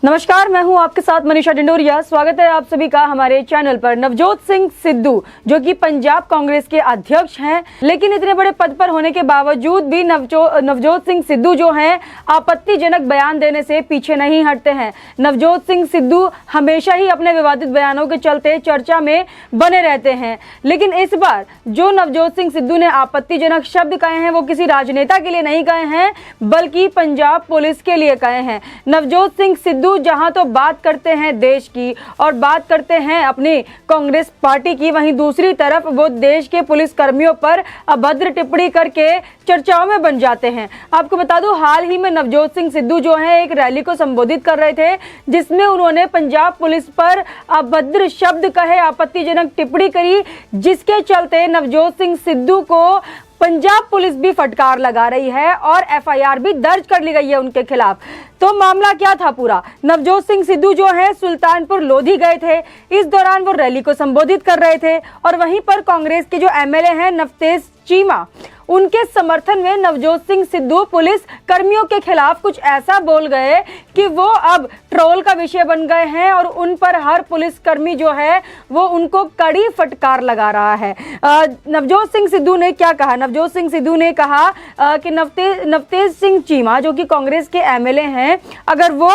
नमस्कार, मैं हूं आपके साथ मनीषा डिंडोरिया। स्वागत है आप सभी का हमारे चैनल पर। नवजोत सिंह सिद्धू जो कि पंजाब कांग्रेस के अध्यक्ष हैं, लेकिन इतने बड़े पद पर होने के बावजूद भी नवजोत सिंह सिद्धू जो हैं आपत्तिजनक बयान देने से पीछे नहीं हटते हैं। नवजोत सिंह सिद्धू हमेशा ही अपने विवादित बयानों के चलते चर्चा में बने रहते हैं, लेकिन इस बार जो नवजोत सिंह सिद्धू ने आपत्तिजनक शब्द कहे हैं वो किसी राजनेता के लिए नहीं कहे हैं, बल्कि पंजाब पुलिस के लिए कहे हैं। नवजोत सिंह सिद्धू जहां तो बात करते हैं देश की और बात करते हैं अपनी कांग्रेस पार्टी की, वहीं दूसरी तरफ वो देश के पुलिस कर्मियों पर अभद्र टिप्पणी करके चर्चाओं में बन जाते हैं। आपको बता दूं, हाल ही में नवजोत सिंह सिद्धू जो है एक रैली को संबोधित कर रहे थे, जिसमें उन्होंने पंजाब पुलिस पर अभद्र शब्द कहे, आपत्तिजनक टिप्पणी करी, जिसके चलते नवजोत सिंह सिद्धू को पंजाब पुलिस भी फटकार लगा रही है और एफआईआर भी दर्ज कर ली गई है उनके खिलाफ। तो मामला क्या था पूरा? नवजोत सिंह सिद्धू जो है सुल्तानपुर लोधी गए थे। इस दौरान वो रैली को संबोधित कर रहे थे और वहीं पर कांग्रेस के जो एमएलए हैं नवतेज चीमा, उनके समर्थन में नवजोत सिंह सिद्धू पुलिस कर्मियों के खिलाफ कुछ ऐसा बोल गए कि वो अब ट्रोल का विषय बन गए हैं और उन पर हर पुलिसकर्मी जो है वो उनको कड़ी फटकार लगा रहा है। नवजोत सिंह सिद्धू ने क्या कहा? नवजोत सिंह सिद्धू ने कहा कि नवतेज सिंह चीमा जो कि कांग्रेस के एमएलए हैं, अगर वो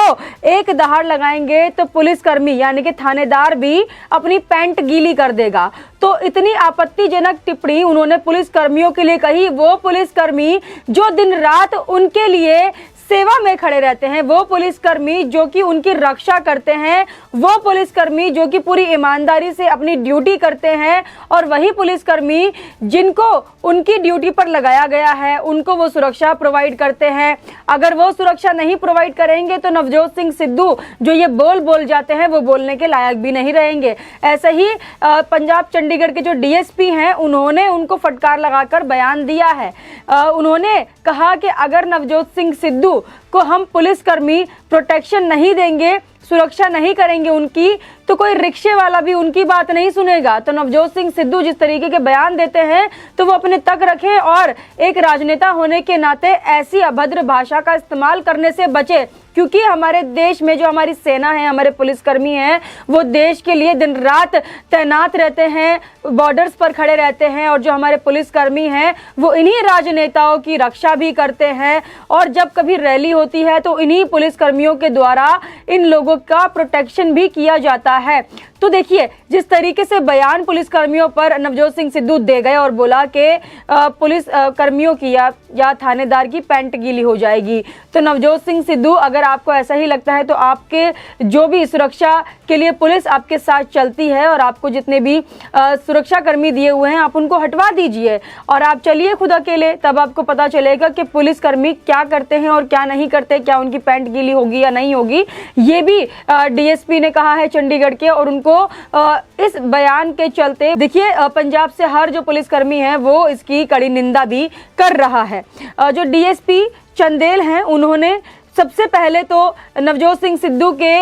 एक दहाड़ लगाएंगे तो पुलिसकर्मी यानी कि थानेदार भी अपनी पैंट गीली कर देगा। तो इतनी आपत्तिजनक टिप्पणी उन्होंने पुलिसकर्मियों के लिए कही। वो पुलिसकर्मी जो दिन रात उनके लिए सेवा में खड़े रहते हैं, वो पुलिसकर्मी जो कि उनकी रक्षा करते हैं, वो पुलिसकर्मी जो कि पूरी ईमानदारी से अपनी ड्यूटी करते हैं, और वही पुलिसकर्मी जिनको उनकी ड्यूटी पर लगाया गया है उनको वो सुरक्षा प्रोवाइड करते हैं। अगर वो सुरक्षा नहीं प्रोवाइड करेंगे तो नवजोत सिंह सिद्धू जो ये बोल जाते हैं वो बोलने के लायक भी नहीं रहेंगे। ऐसे ही पंजाब चंडीगढ़ के जो डीएसपी हैं उन्होंने उनको फटकार लगाकर बयान दिया है। उन्होंने कहा कि अगर नवजोत सिंह सिद्धू को हम पुलिसकर्मी प्रोटेक्शन नहीं देंगे, सुरक्षा नहीं करेंगे उनकी, तो कोई रिक्शे वाला भी उनकी बात नहीं सुनेगा। तो नवजोत सिंह सिद्धू जिस तरीके के बयान देते हैं तो वो अपने तक रखें और एक राजनेता होने के नाते ऐसी अभद्र भाषा का इस्तेमाल करने से बचे, क्योंकि हमारे देश में जो हमारी सेना है, हमारे पुलिसकर्मी हैं, वो देश के लिए दिन रात तैनात रहते हैं, बॉर्डर्स पर खड़े रहते हैं, और जो हमारे पुलिसकर्मी हैं वो इन्हीं राजनेताओं की रक्षा भी करते हैं। और जब कभी रैली होती है तो इन्हीं पुलिसकर्मियों के द्वारा इन लोगों का प्रोटेक्शन भी किया जाता है। तो देखिए जिस तरीके से बयान पुलिसकर्मियों पर नवजोत सिंह सिद्धू दे गए और बोला कि पुलिस कर्मियों की या थानेदार की पैंट गीली हो जाएगी। तो नवजोत सिंह सिद्धू, अगर आपको ऐसा ही लगता है तो आपके जो भी सुरक्षा के लिए पुलिस आपके साथ चलती है और आपको जितने भी सुरक्षा कर्मी दिए हुए हैं आप उनको हटवा दीजिए और आप चलिए खुद अकेले। तब आपको पता चलेगा कि पुलिसकर्मी क्या करते हैं और क्या नहीं करते, क्या उनकी पैंट गीली होगी या नहीं होगी। ये भी डीएसपी ने कहा है चंडीगढ़ के, और उनको इस बयान के चलते देखिए पंजाब से हर जो पुलिसकर्मी है वो इसकी कड़ी निंदा भी कर रहा है। जो डीएसपी चंदेल हैं उन्होंने सबसे पहले तो नवजोत सिंह सिद्धू के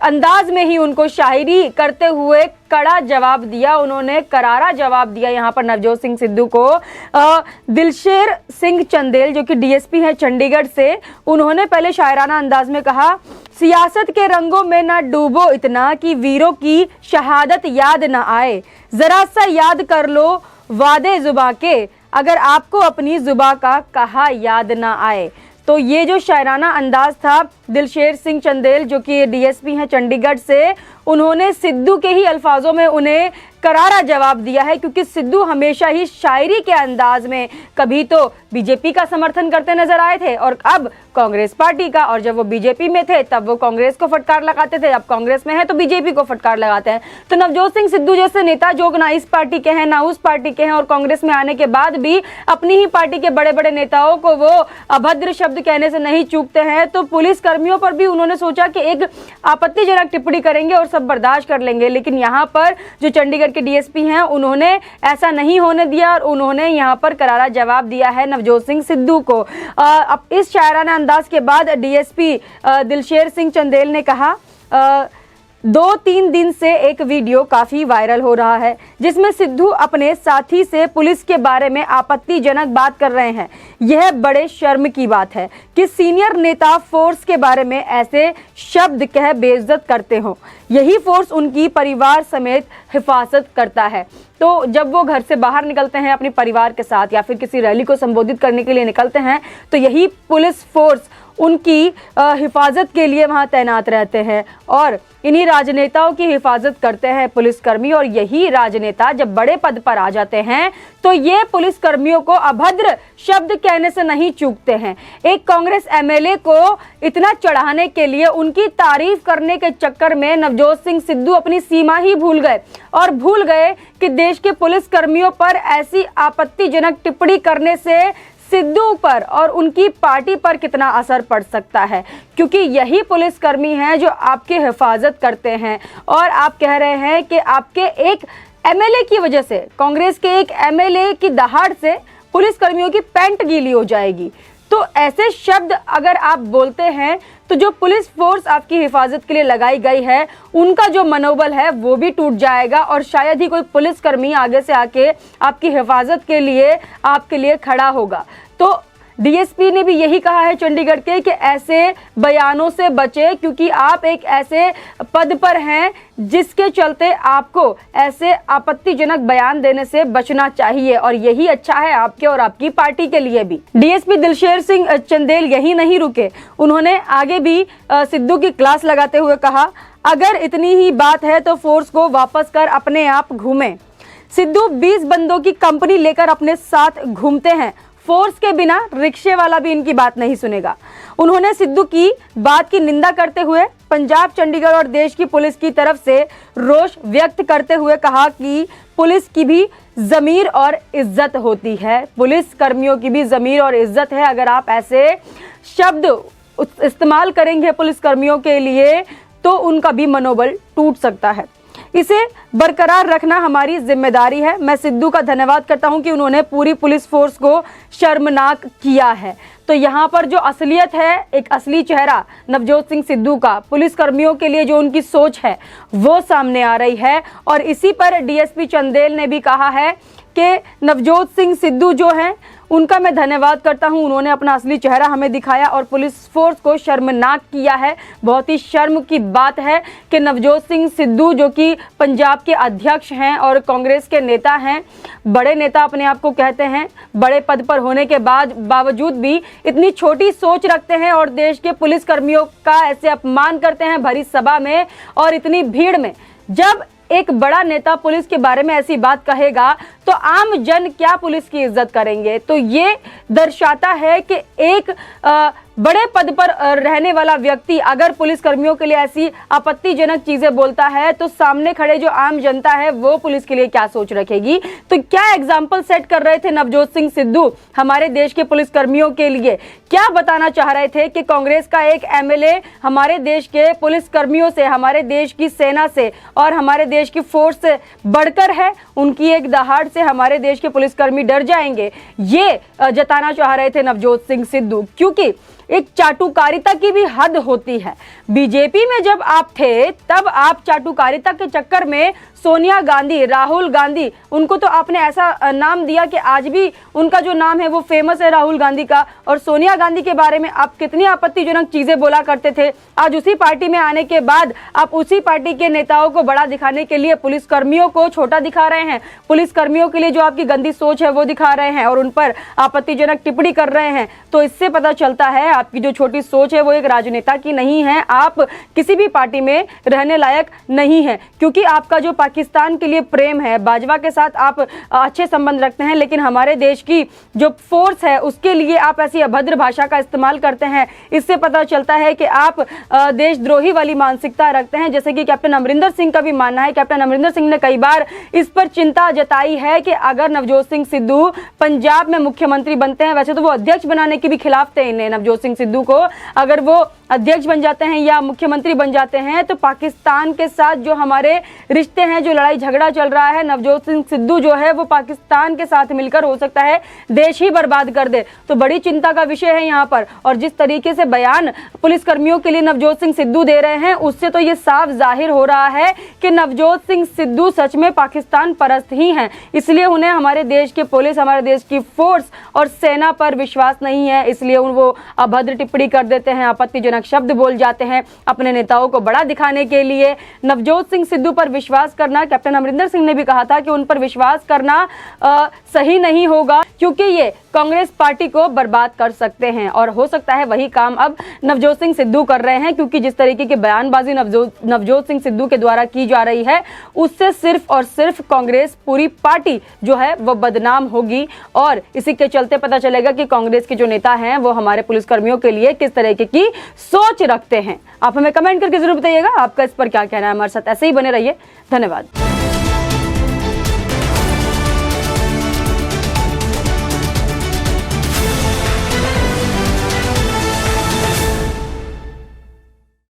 अंदाज में ही उनको शायरी करते हुए कड़ा जवाब दिया। उन्होंने करारा जवाब दिया यहाँ पर नवजोत सिंह सिद्धू को। दिलशेर सिंह चंदेल जो कि डीएसपी हैं चंडीगढ़ से, उन्होंने पहले शायराना अंदाज में कहा, सियासत के रंगों में ना डूबो इतना कि वीरों की शहादत याद ना आए, जरा सा याद कर लो वादे जुबा के, अगर आपको अपनी जुबा का कहा याद ना आए। तो ये जो शायराना अंदाज था दिलशेर सिंह चंदेल जो कि डीएसपी हैं चंडीगढ़ से, उन्होंने सिद्धू के ही अल्फाजों में उन्हें करारा जवाब दिया है, क्योंकि सिद्धू हमेशा ही शायरी के अंदाज में कभी तो बीजेपी का समर्थन करते नजर आए थे और अब कांग्रेस पार्टी का, और जब वो बीजेपी में थे तब वो कांग्रेस को फटकार लगाते थे, अब कांग्रेस में है तो बीजेपी को फटकार लगाते हैं। तो नवजोत सिंह सिद्धू जैसे नेता जो ना इस पार्टी के हैं ना उस पार्टी के हैं, और कांग्रेस में आने के बाद भी अपनी ही पार्टी के बड़े बड़े नेताओं को वो अभद्र शब्द कहने से नहीं चूकते हैं, तो पुलिस कर्मियों पर भी उन्होंने सोचा कि एक आपत्तिजनक टिप्पणी करेंगे और सब बर्दाश्त कर लेंगे। लेकिन यहाँ पर जो चंडीगढ़ के डीएसपी हैं उन्होंने ऐसा नहीं होने दिया और उन्होंने यहाँ पर करारा जवाब दिया है नवजोत सिंह सिद्धू को। अब इस शायराना अंदाज के बाद डीएसपी दिलशेर सिंह चंदेल ने कहा, 2-3 दिन से एक वीडियो काफी वायरल हो रहा है जिसमें सिद्धू अपने साथी से पुलिस के बारे में आपत्तिजनक बात कर रहे हैं। यह बड़े शर्म की बात है कि सीनियर नेता फोर्स के बारे में ऐसे शब्द कह बेइज्जत करते हो। यही फोर्स उनकी परिवार समेत हिफाजत करता है। तो जब वो घर से बाहर निकलते हैं अपने परिवार के साथ या फिर किसी रैली को संबोधित करने के लिए निकलते हैं तो यही पुलिस फोर्स उनकी हिफाजत के लिए वहां तैनात रहते हैं और इन्हीं राजनेताओं की हिफाजत करते हैं पुलिसकर्मी। और यही राजनेता जब बड़े पद पर आ जाते हैं तो ये पुलिसकर्मियों को अभद्र शब्द कहने से नहीं चूकते हैं। एक कांग्रेस एमएलए को इतना चढ़ाने के लिए उनकी तारीफ करने के चक्कर में नवजोत सिंह सिद्धू अपनी सीमा ही भूल गए और भूल गए कि देश के पुलिसकर्मियों पर ऐसी आपत्तिजनक टिप्पणी करने से सिद्धू पर और उनकी पार्टी पर कितना असर पड़ सकता है, क्योंकि यही पुलिसकर्मी हैं जो आपकी हिफाजत करते हैं। और आप कह रहे हैं कि आपके एक एमएलए की वजह से, कांग्रेस के एक एमएलए की दहाड़ से पुलिसकर्मियों की पैंट गीली हो जाएगी। तो ऐसे शब्द अगर आप बोलते हैं तो जो पुलिस फोर्स आपकी हिफाजत के लिए लगाई गई है उनका जो मनोबल है वो भी टूट जाएगा और शायद ही कोई पुलिसकर्मी आगे से आके आपकी हिफाजत के लिए आपके लिए खड़ा होगा। तो डीएसपी ने भी यही कहा है चंडीगढ़ के कि ऐसे बयानों से बचे, क्योंकि आप एक ऐसे पद पर हैं जिसके चलते आपको ऐसे आपत्तिजनक बयान देने से बचना चाहिए और यही अच्छा है आपके और आपकी पार्टी के लिए भी। डीएसपी दिलशेर सिंह चंदेल यही नहीं रुके, उन्होंने आगे भी सिद्धू की क्लास लगाते हुए कहा, अगर इतनी ही बात है तो फोर्स को वापस कर अपने आप घूमें। सिद्धू 20 बंदों की कंपनी लेकर अपने साथ घूमते हैं, फोर्स के बिना रिक्शे वाला भी इनकी बात नहीं सुनेगा। उन्होंने सिद्धू की बात की निंदा करते हुए पंजाब, चंडीगढ़ और देश की पुलिस की तरफ से रोष व्यक्त करते हुए कहा कि पुलिस की भी ज़मीर और इज्जत होती है, पुलिस कर्मियों की भी ज़मीर और इज्जत है। अगर आप ऐसे शब्द इस्तेमाल करेंगे पुलिस कर्मियों के लिए तो उनका भी मनोबल टूट सकता है। इसे बरकरार रखना हमारी जिम्मेदारी है। मैं सिद्धू का धन्यवाद करता हूं कि उन्होंने पूरी पुलिस फोर्स को शर्मनाक किया है। तो यहाँ पर जो असलियत है, एक असली चेहरा नवजोत सिंह सिद्धू का, पुलिस कर्मियों के लिए जो उनकी सोच है वो सामने आ रही है। और इसी पर डीएसपी चंदेल ने भी कहा है कि नवजोत सिंह सिद्धू जो हैं उनका मैं धन्यवाद करता हूं, उन्होंने अपना असली चेहरा हमें दिखाया और पुलिस फोर्स को शर्मनाक किया है। बहुत ही शर्म की बात है कि नवजोत सिंह सिद्धू जो कि पंजाब के अध्यक्ष हैं और कांग्रेस के नेता हैं, बड़े नेता अपने आप को कहते हैं, बड़े पद पर होने के बावजूद भी इतनी छोटी सोच रखते हैं और देश के पुलिस कर्मियों का ऐसे अपमान करते हैं भरी सभा में और इतनी भीड़ में। जब एक बड़ा नेता पुलिस के बारे में ऐसी बात कहेगा तो आम जन क्या पुलिस की इज्जत करेंगे। तो ये दर्शाता है कि एक बड़े पद पर रहने वाला व्यक्ति अगर पुलिस कर्मियों के लिए ऐसी आपत्तिजनक चीजें बोलता है तो सामने खड़े जो आम जनता है वो पुलिस के लिए क्या सोच रखेगी। तो क्या एग्जाम्पल सेट कर रहे थे नवजोत सिंह सिद्धू हमारे देश के पुलिस कर्मियों के लिए? क्या बताना चाह रहे थे कि कांग्रेस का एक एमएलए हमारे देश के पुलिस कर्मियों से, हमारे देश की सेना से और हमारे देश की फोर्स से बढ़कर है, उनकी एक दहाड़ से हमारे देश के पुलिसकर्मी डर जाएंगे, ये जताना चाह रहे थे नवजोत सिंह सिद्धू। क्योंकि एक चाटुकारिता की भी हद होती है। बीजेपी में जब आप थे तब आप चाटुकारिता के चक्कर में सोनिया गांधी, राहुल गांधी, उनको तो आपने ऐसा नाम दिया कि आज भी उनका जो नाम है वो फेमस है राहुल गांधी का। और सोनिया गांधी के बारे में आप कितनी आपत्तिजनक चीजें बोला करते थे। आज उसी पार्टी में आने के बाद आप उसी पार्टी के नेताओं को बड़ा दिखाने के लिए पुलिसकर्मियों को छोटा दिखा रहे हैं, पुलिसकर्मियों के लिए जो आपकी गंदी सोच है वो दिखा रहे हैं और उन पर आपत्तिजनक टिप्पणी कर रहे हैं। तो इससे पता चलता है आपकी जो छोटी सोच है वो एक राजनेता की नहीं है, आप किसी भी पार्टी में रहने लायक नहीं है। क्योंकि आपका जो पाकिस्तान के लिए प्रेम है, बाजवा के साथ आप अच्छे संबंध रखते हैं, लेकिन हमारे देश की जो फोर्स है उसके लिए आप ऐसी अभद्र भाषा का इस्तेमाल करते हैं। इससे पता चलता है कि आप देशद्रोही वाली मानसिकता रखते हैं, जैसे कि कैप्टन अमरिंदर सिंह का भी मानना है। कैप्टन अमरिंदर सिंह ने कई बार इस पर चिंता जताई है कि अगर नवजोत सिंह सिद्धू पंजाब में मुख्यमंत्री बनते हैं, वैसे तो वो अध्यक्ष बनाने के भी खिलाफ थे इन्हें, नवजोत सिंह सिद्धू को, अगर वो अध्यक्ष बन जाते हैं या मुख्यमंत्री बन जाते हैं तो पाकिस्तान के साथ जो हमारे रिश्ते हैं, जो लड़ाई झगड़ा चल रहा है, नवजोत सिंह सिद्धू जो है वो पाकिस्तान के साथ मिलकर हो सकता है देश ही बर्बाद कर दे। तो बड़ी चिंता का विषय है यहाँ पर। और जिस तरीके से बयान पुलिसकर्मियों के लिए नवजोत सिंह सिद्धू दे रहे हैं, उससे तो ये साफ जाहिर हो रहा है कि नवजोत सिंह सिद्धू सच में पाकिस्तान परस्त ही हैं। इसलिए उन्हें हमारे देश के पुलिस, हमारे देश की फोर्स और सेना पर विश्वास नहीं है, इसलिए वो अभद्र टिप्पणी कर देते हैं, आपत्तिजनक शब्द बोल जाते हैं अपने नेताओं को बड़ा दिखाने के लिए। नवजोत सिंह सिद्धू पर विश्वास करना, कैप्टन अमरिंदर सिंह ने भी कहा था कि उन पर विश्वास करना सही नहीं होगा, क्योंकि ये कांग्रेस पार्टी को बर्बाद कर सकते हैं। और हो सकता है वही काम अब नवजोत सिंह सिद्धू कर रहे हैं, क्योंकि जिस तरीके की बयानबाजी नवजोत सिंह सिद्धू के द्वारा की जा रही है, उससे सिर्फ और सिर्फ कांग्रेस पूरी पार्टी जो है वो बदनाम होगी। और इसी के चलते पता चलेगा कि कांग्रेस के जो नेता हैं वो हमारे पुलिसकर्मियों के लिए किस तरीके की सोच रखते हैं। आप हमें कमेंट करके जरूर बताइएगा आपका इस पर क्या कहना है। हमारे साथ ऐसे ही बने रहिए। धन्यवाद।